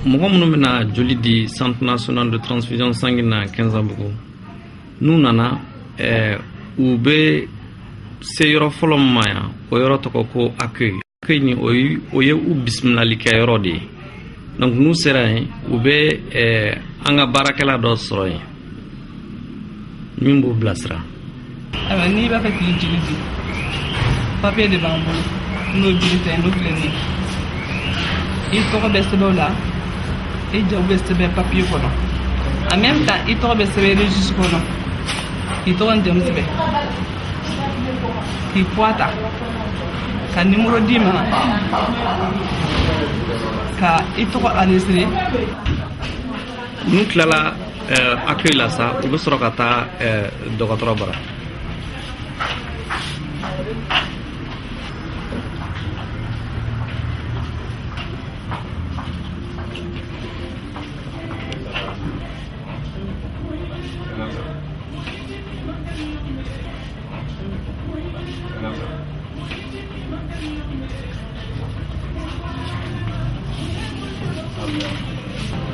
mɔgɔ minnu bɛna joli di centre national de transfusion sanguine na Kɛnsabugu n'u nana u bɛ se yɔrɔ fɔlɔ min ma yan o yɔrɔ tɔgɔ ko accueil ni o ye u bisimilali kɛ yɔrɔ de ye donc n'u sera yen u bɛ an ka baarakɛla dɔ sɔrɔ yen min b'u bilasira. Alors n'i b'a fɛ k'i joli di papier de b'an bolo n'o joli tɛ n'o filɛ nin ye i tɔgɔ bɛ sɛbɛn o la i jaw bɛ sɛbɛn papier kɔnɔ en même temps i tɔgɔ bɛ sɛbɛn registre kɔnɔ k'i tɔgɔ ni jamu sɛbɛn k'i poids ta ka numéro d'i ma ka i tɔgɔ enregistrer. N'u tilala accueil la sa u bɛ sɔrɔ ka taa dɔgɔtɔrɔ bara.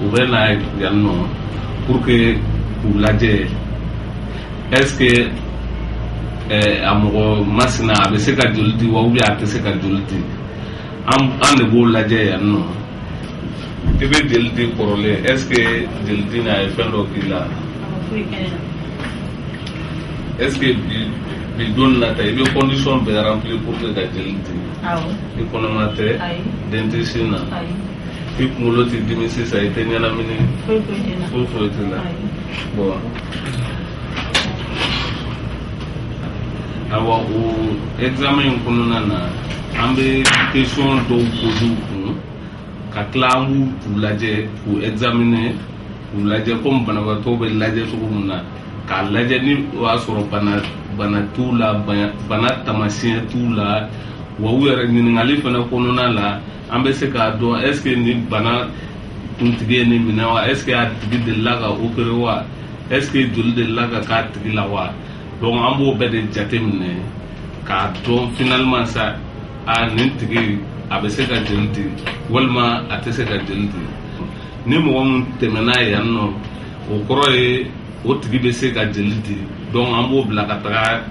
U bɛ na yan nɔ pour que k'u lajɛ est-ce que a mɔgɔ masina a bɛ se ka joli di wa ou bien a tɛ se ka joli di an de b'o lajɛ yan nɔ. I bɛ joli di kɔrɔlen est-ce que joli di na ye fɛn dɔ k'i la est-ce que bi don nata i bɛ condition bɛɛ remplir pour que ka joli di i kɔnɔma tɛ dentiste na i kunkolo tɛ dimi sisan i tɛ ɲɛnamini foyi tɛ la bon awa o examen in kɔnɔna na an bɛ question dɔw poser u kun ka tila an b'u lajɛ k'u examiner k'u lajɛ komi banabagatɔ bɛ lajɛ cogo min na k'a lajɛ ni o y'a sɔrɔ bana t'u la bana taamasiyɛn t'u la wa u yɛrɛ ɲininkali fana kɔnɔna la an bɛ se k'a dɔn est-ce que ni bana kuntigi ye nin minɛ wa est-ce que a tigi delila ka opérer wa est-ce que joli delila ka k'a tigi la wa donc an b'o bɛɛ de jate minɛ k'a dɔn finalement sa nin tigi a bɛ se ka joli di walima a tɛ se ka joli di ni mɔgɔ min tɛmɛna yan nɔ o kɔrɔ ye o tigi bɛ se ka joli di donc an b'o bila ka taga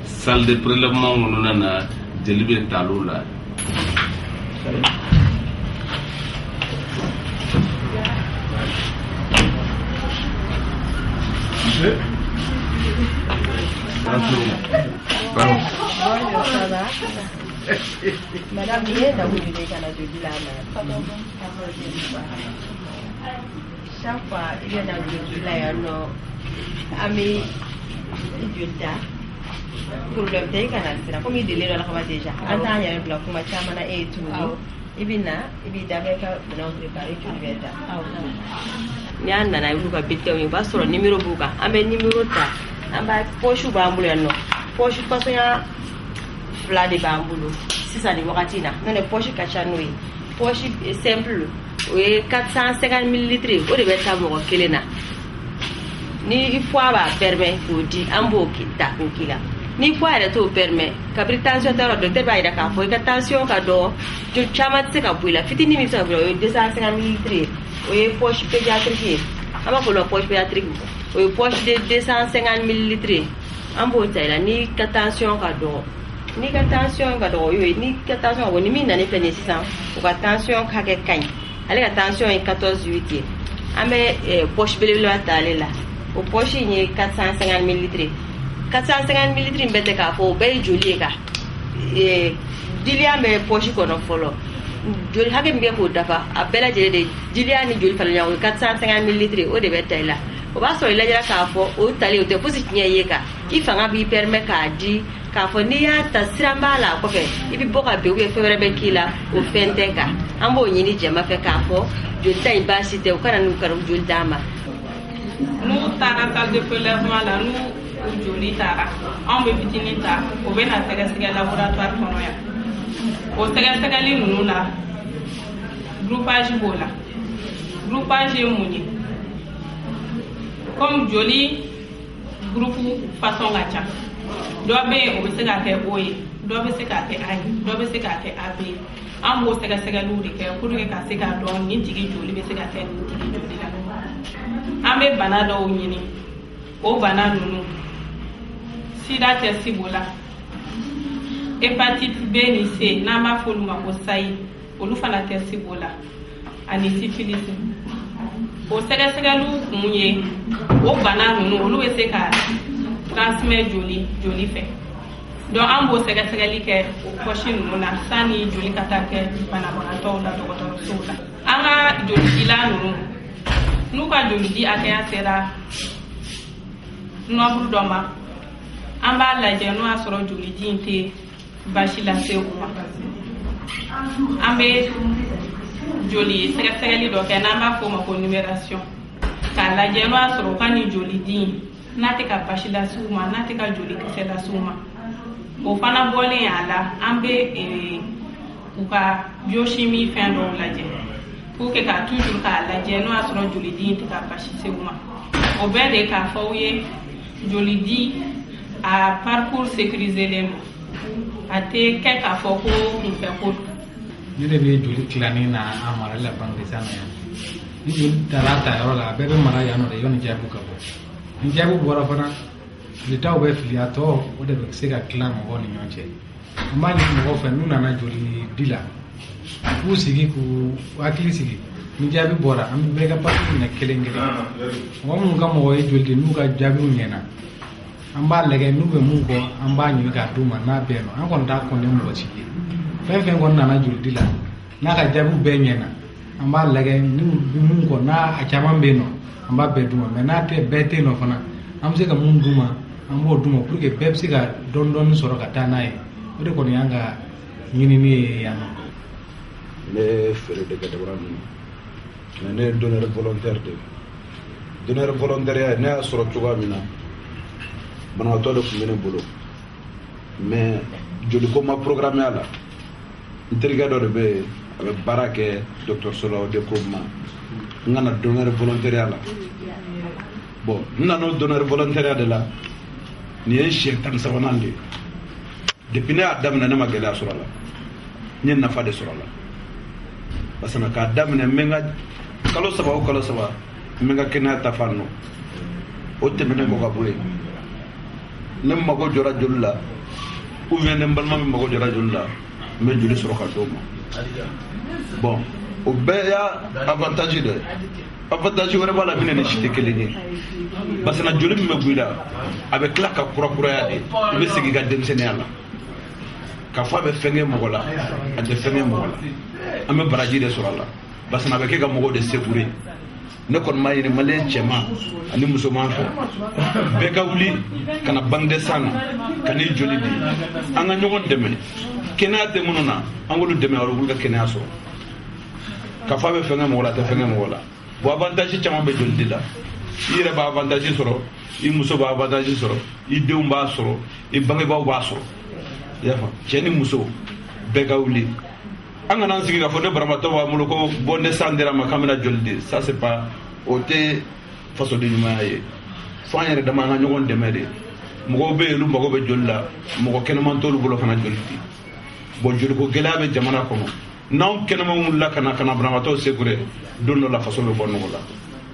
salle de prélèvement kɔnɔna na joli bɛ tal'o la. Madame, il est dans le Canada de la chaque fois, il y a dans le Canada, ami, problème de Canada, comme il est là déjà. Attends, il y a un bloc, comme Chamana et tout. Ibina, Ibidabeka, non préparé, tu le verras. Niana, na ivuka bitte on va sur le numéro buka. Ambe numéro ta. Amba poshu bambulu no. Poshu pasoya fla de bambulu. Sisa ni wakati na. Non poshu kachanui. Poshu simple. Oui, 450 ml. O de beta mo kelena. Ni fois ba permet pour di ambo kita kila. Ni fois elle te permet. Kabri tension ta docteur ba ida ka fo ka tension ka do. Jo chama se ka buila. Fitini mi sa buila 250 ml. Oui, poche pédiatrique. On va pour la poche pédiatrique. Oui, poche de 250 ml. On va dire ni attention cadeau. Ni attention cadeau. Oui, ni attention. On n'y n'a ni fait nécessaire. Ou attention caque cagne. Allez, attention 14-8. On met poche belé à là. Au poche il y a 450 ml. 450 ml bête ka faut belle jolie ka. Dilia me poche qu'on a follow. Joli hake mbe ko dafa abela jere de jiliani joli fala nyawo 450 ml o de beta la o ba so ila jara ka fo o tali o te fosi nyaye ka ifanga bi permet ka di ka fo ni ya tasira mbala ko fe ibi boka be o be fere be kila o fente ka ambo nyini jema fe ka fo joli tay ba cité o kana nu karu joli dama nous tara salle de prélèvement là nous joli tara on be bitini ta o be na tega laboratoire kono ya o sɛgɛsɛgɛli ninnu la groupage b'o la groupage ye mun ye comme joli groupe façon ka ca dɔ bɛ yen o bɛ se ka kɛ O ye dɔ bɛ se ka kɛ A ye dɔ bɛ se ka kɛ AB an b'o sɛgɛsɛgɛliw de kɛ pour que ka se k'a dɔn nin tigi joli bɛ se ka kɛ nin tigi joli la an bɛ bana dɔw ɲini o bana ninnu sida tɛsi b'o la hépatite B ni C n'an b'a fɔ olu ma ko sayi olu fana tɛsi b'o la ani syphilis o sɛgɛsɛgɛliw kun ye o bana ninnu olu bɛ se ka transmettre joli fɛ donc an b'o sɛgɛsɛgɛli kɛ o poche ninnu na sanni joli ka taa kɛ banabagatɔw la dɔgɔtɔrɔsow la an ka jolijila ninnu n'u ka jolidi hakɛya sera nombre dɔ ma an b'a lajɛ n'o y'a sɔrɔ joliji in tɛ basi lase u ma an bɛ joli sɛgɛsɛgɛli dɔ kɛ n'an b'a fɔ o ma ko numération k'a lajɛ n'o y'a sɔrɔ u ka nin jolidi n'a tɛ ka basi lase u ma n'a tɛ ka jolikisɛ lase u ma o fana bɔlen a la an bɛ u ka biochimie fɛn dɔw lajɛ pour que ka toujours k'a lajɛ n'o y'a sɔrɔ jolidi tɛ ka basi se u ma o bɛɛ de k'a fɔ aw ye jolidi a parcours sécurisé len don a tɛ kɛ k'a fɔ ko kunfɛ ko don. Ne de bɛ joli tilanin na a marali la Banginda na yan ni joli taara ta yɔrɔ la a bɛɛ bɛ mara yan nɔ de yanni jaabi ka bɔ ni jaabi bɔra fana filitaw bɛ fili a tɔ o de bɛ se ka tila mɔgɔw ni ɲɔgɔn cɛ an b'a ɲini mɔgɔw fɛ n'u nana joli di la k'u sigi k'u hakili sigi ni jaabi bɔra an bɛ bɛɛ ka papiye minɛ kelen kelen mɔgɔ minnu ka mɔgɔ ye joli di n'u ka jaabiw ɲɛna an b'a lajɛ n'u bɛ mun kɔ an b'a ɲini k'a d'u ma n'a bɛ yen nɔ an kɔni t'a kɔni mɔgɔ si ye fɛn fɛn kɔni nana joli di la n'a ka jaabiw bɛɛ ɲɛna an b'a lajɛ ni mun kɔ n'a a caman bɛ yen nɔ an b'a bɛɛ d'u ma mais n'a tɛ bɛɛ tɛ yen nɔ fana an bɛ se ka mun d'u ma an b'o d'u ma pour que bɛɛ bɛ se ka dɔɔni dɔɔni sɔrɔ ka taa n'a ye o de kɔni y'an ka ɲinini ye yan nɔ. Ne ye feere de kɛ dabara ninnu mais ne ye donneur volontaire de ye donneur volontaire ne y'a sɔrɔ cogoya min na banabaatɔ de tun bɛ ne bolo mais joliko ma programme a la n terikɛ dɔ de bɛ yen a bɛ baara kɛ dɔgɔtɔrɔso la o de ko n ma n kana donneur volontaire la bon n nana o donneur volontaire de la nin ye siɲɛ 13nan de ye depuis ne y'a daminɛ ne ma gɛlɛya sɔrɔ a la n ye nafa de sɔrɔ a la parce que k'a daminɛ n bɛ n ka kalo 3 o kalo 3 n bɛ n ka kɛnɛya ta fan nɔ o tɛmɛnen kɔ ka bɔ yen ne mago jɔra joli la ou bien ne balima min mago jɔra joli la n bɛ joli sɔrɔ ka d'o ma bon o bɛɛ y'a avantage de avantage wɛrɛ b'a la min ni si tɛ kelen ye parce que joli min bɛ bɔ i la a bɛ tila ka kurakuraya de i bɛ segin i ka denmisɛnninya la k'a fɔ a bɛ fɛn kɛ mɔgɔ la a tɛ fɛn kɛ mɔgɔ la an bɛ baraji de sɔrɔ a la parce que a bɛ kɛ ka mɔgɔw de sécurer ne kɔni m'a ɲini maliyɛn cɛman ani musoman fɛ bɛɛ ka wuli ka na Banginda na ka n'i joli di an ka ɲɔgɔn dɛmɛ kɛnɛya tɛ minnu na an k'olu dɛmɛ olu ka kɛnɛya sɔrɔ k'a fɔ a bɛ fɛn kɛ mɔgɔ la a tɛ fɛn kɛ mɔgɔ la bon avantage caman bɛ joli di la i yɛrɛ b'a avantage sɔrɔ i muso b'a avantage sɔrɔ i denw b'a sɔrɔ i bangebaaw b'a sɔrɔ i y'a faamu cɛ ni muso bɛɛ ka wuli an kana sigi k'a fɔ ne banabaatɔ b'a bolo ko bon ne san dira ma k'an bɛna joli di ça c'est pas o tɛ fasoden ɲumanya ye fo an yɛrɛ dama an ka ɲɔgɔn dɛmɛ de mɔgɔw bɛ yen olu mago bɛ joli la mɔgɔ kɛnɛman t'olu bolo kana joli di bon joliko gɛlɛya bɛ jamana kɔnɔ n'anw kɛnɛman wulila ka na banabaatɔw sécurer don dɔ la faso bɛ bɔ nɔgɔ la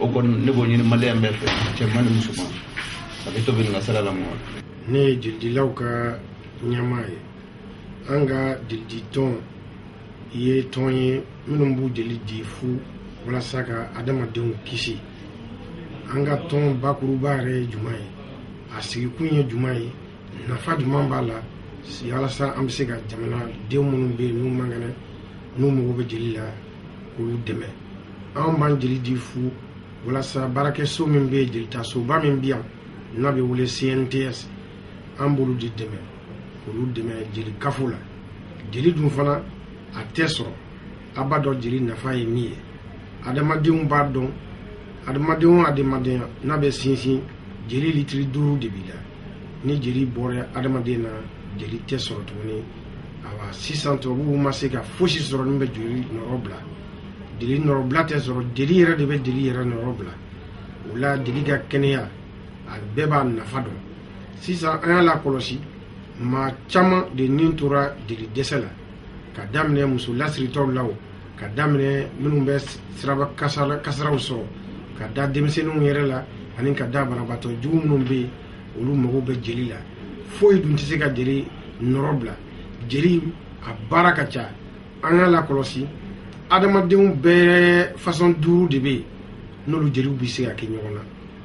o kɔni ne b'o ɲini maliyɛn bɛɛ fɛ cɛman ni musoman a bɛ to bɛ nin ka sira la mɔgɔ. Ne ye jolidilaw ka ɲɛmaa ye an ka jolidi tɔn ye tɔn ye minnu b'u joli di fu walasa ka adamadenw kisi an ka tɔn bakuruba yɛrɛ ye jumɛn ye a sigikun ye jumɛn ye nafa jumɛn b'a la walasa an bɛ se ka jamanadenw minnu bɛ yen n'u man kɛnɛ n'u mago bɛ joli la k'olu dɛmɛ an b'an joli di fu walasa baarakɛso min bɛ yen jolitasoba min bɛ yan n'a bɛ wele CNTS an b'olu de dɛmɛ k'olu dɛmɛ joli kafo la joli dun fana a tɛ sɔrɔ a b'a dɔn joli nafa ye min ye adamadenw b'a dɔn adamadenw o adamadenya n'a bɛ sinsin joli litiri 5 de b'i la ni joli bɔra adamaden na joli tɛ sɔrɔ tuguni awa sisan tubabuw ma se ka fosi sɔrɔ min bɛ joli nɔrɔ bila joli nɔrɔ bila tɛ sɔrɔ joli yɛrɛ de bɛ joli yɛrɛ nɔrɔ bila o la joli ka kɛnɛya a bɛɛ b'a nafa dɔn sisan an y'a lakɔlɔsi maa caman de nin tora joli dɛsɛ la ka daminɛ muso lasiritɔw la o ka daminɛ minnu bɛ siraba kasaraw sɔrɔ ka da denmisɛnninw yɛrɛ la ani ka da banabaatɔ jugu minnu bɛ yen olu mago bɛ jeli la foyi dun tɛ se ka jeli nɔrɔ bila jeli a baara ka ca an y'a lakɔlɔsi adamadenw bɛɛ façon 5 de bɛ yen n'olu jeliw bɛ se ka kɛ ɲɔgɔn na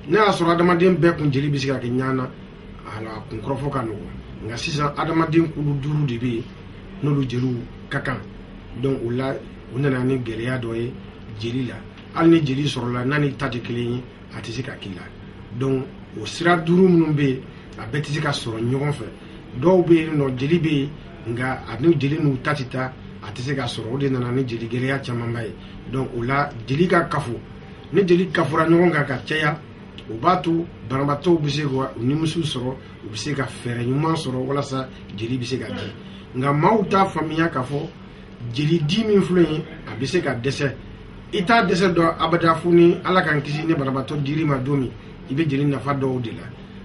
n'a y'a sɔrɔ adamaden bɛɛ kun jeli bɛ se ka kɛ ɲɔgɔn na a kun kɔrɔfɔ ka nɔgɔn nka sisan adamaden kulu 5 de bɛ yen n'olu jeliw ka kan donc o la u nana ni gɛlɛya dɔ ye jeli la hali ni jeli sɔrɔla n'a ni ta tɛ kelen ye a tɛ se ka k'i la donc o sira 5 minnu bɛ yen a bɛɛ tɛ se ka sɔrɔ ɲɔgɔn fɛ dɔw bɛ yen nɔ jeli bɛ yen nka a ni jeli n'u ta tɛ taa a tɛ se ka sɔrɔ o de nana ni jeli gɛlɛya camanba ye donc o la jeli ka kafo ni jeli kafora ɲɔgɔn kan ka caya o b'a to banabaatɔw bɛ se ka u nimisiw sɔrɔ u bɛ se ka fɛɛrɛ ɲuman sɔrɔ walasa jeli bɛ se ka di nka maaw t'a faamuya k'a fɔ jeli di min filɛ ye a bɛ se ka dɛsɛ i t'a dɛsɛ dɔn abada fo ni ala k'an kisi ni banabaatɔ dir'i ma don min i bɛ jeli nafa dɔw de la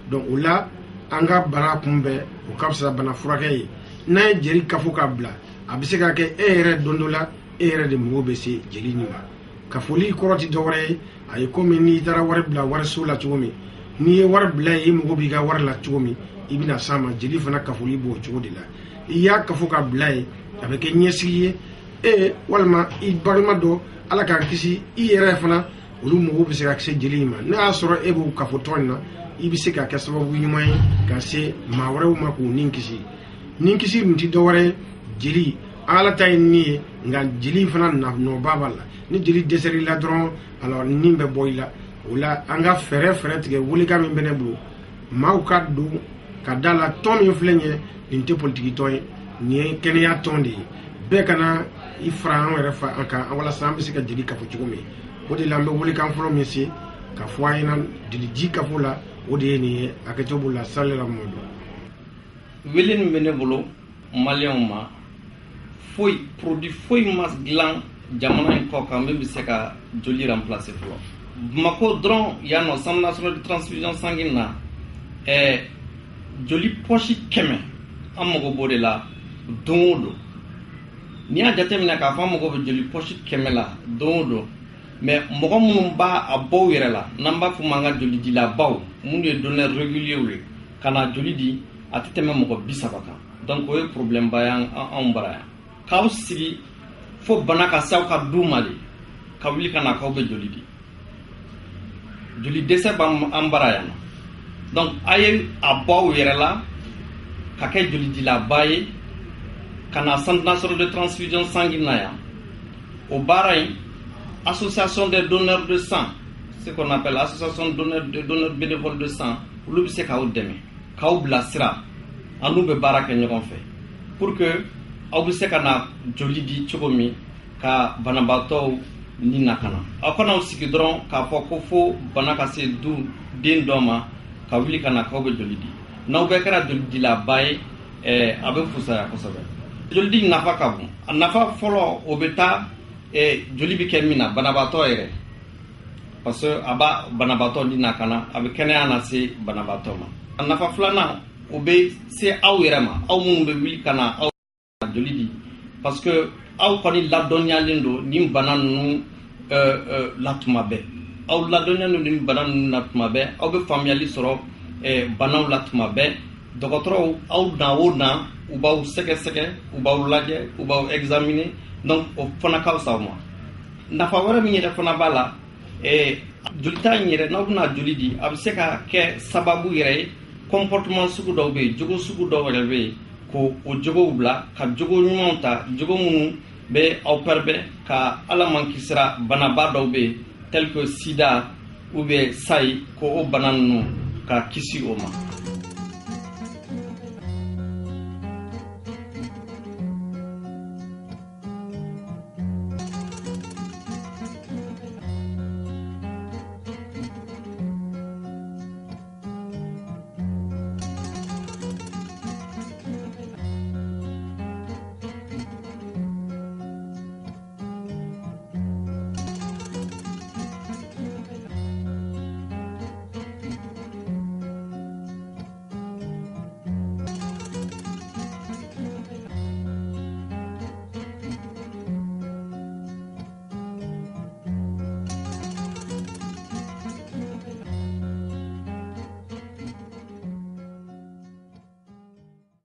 donc o la an ka bana kunbɛn o ka fisa bana furakɛ ye n'a ye jeli kafo ka bila a bɛ se ka kɛ e yɛrɛ don dɔ la e yɛrɛ de mago bɛ se jeli nin ma kafoli kɔrɔ tɛ dɔwɛrɛ ye a ye komi n'i taara wari bila wariso la cogo min n'i ye wari bila ye i mago b'i ka wari la cogo min i bɛna s'a ma jeli fana kafoli b'o cogo de la i y'a kafo ka bila ye a bɛ kɛ ɲɛsigi ye walima i balima dɔ ala k'an kisi i yɛrɛ fana olu mago bɛ se ka se jeli in ma n'a y'a sɔrɔ e b'o kafo tɔn in na i bɛ se ka kɛ sababu ɲuman ye ka se maa wɛrɛw ma k'u nin kisi nin kisi dun tɛ dɔwɛrɛ ye jeli ala ta ye nin ye nka jeli fana nɔba b'a la ni jeli dɛsɛr'i la dɔrɔn alors nin bɛ bɔ i la o la an ka fɛɛrɛ tigɛ welekan min bɛ ne bolo maaw ka don ka da la tɔn min filɛ nin ye nin tɛ politiki tɔn ye nin ye kɛnɛya tɔn de ye bɛɛ kana i fara an yɛrɛ fa an kan walasa an bɛ se ka jeli kafo cogo min o de la an bɛ welekan fɔlɔ min se ka fɔ an ɲɛna jeli ji kafo la o de ye nin ye a kɛcogo b'o la salila mɔdɔ wele min bɛ ne bolo maliyɛnw ma produit foyi ma dilan jamana in kɔ kan min bɛ se ka joli remplacer fɔlɔ Bamako dɔrɔn yan nɔ centre national de transfusion sanguine na joli poche 100 an mago b'o de la don o don n'i y'a jateminɛ k'a fɔ an mago bɛ joli poche 100 la don o don mais mɔgɔ minnu b'a a bɔ u yɛrɛ la n'an b'a fɔ an ka joli dilabaw minnu ye donneur régulier ye ka na joli di a tɛ tɛmɛ mɔgɔ 30 kan donc o ye problème ba ye anw bara yan k'aw sigi fo bana ka se aw ka du ma de ka wuli ka na k'aw bɛ joli di joli dɛsɛ b'an bara yan donc a ye a bɔ aw yɛrɛ la ka kɛ joli dilaba ye ka na centre national de transfusion sanguine na yan o baara in association des donneurs de sang ce qu'on appelle association de donneurs bénévoles de sang olu bɛ se k'aw dɛmɛ k'aw bilasira an n'u bɛ baara kɛ ɲɔgɔn fɛ pour que aw bɛ se ka na joli di cogo min ka banabaatɔw ni na ka na aw kana aw sigi dɔrɔn k'a fɔ ko fo bana ka se den dɔ ma ka wuli ka na k'aw bɛ joli di n'aw bɛɛ kɛra joli dilaba ye a bɛ fusaya kosɛbɛ joli di nafa ka bon a nafa fɔlɔ o bɛ taa joli bɛ kɛ min na banabaatɔ yɛrɛ parce que a b'a banabaatɔ ni na ka na a bɛ kɛnɛya na se banabaatɔ ma a nafa filanan o bɛ se aw yɛrɛ ma aw minnu bɛ wuli ka na aw joli di parce que aw kɔni ladɔnyalen don nin bana ninnu la tuma bɛɛ aw ladɔnyalen don nin bana ninnu la tuma bɛɛ aw bɛ faamuyali sɔrɔ banaw la tuma bɛɛ dɔgɔtɔrɔw aw na o na u b'aw sɛgɛsɛgɛ u b'aw lajɛ u b'aw examiner donc o fana ka fisa aw ma nafa wɛrɛ min yɛrɛ fana b'a la jolita in yɛrɛ n'aw bɛna joli di a bɛ se ka kɛ sababu yɛrɛ ye comportement sugu dɔw bɛ yen jogo sugu dɔw yɛrɛ bɛ yen ko o jogow bila ka jogo ɲumanw ta jogo minnu bɛ aw pɛrɛbɛ ka ala man kisira banaba dɔw bɛ yen tel que sida ou bien sayi ko o bana ninnu ka kisi o ma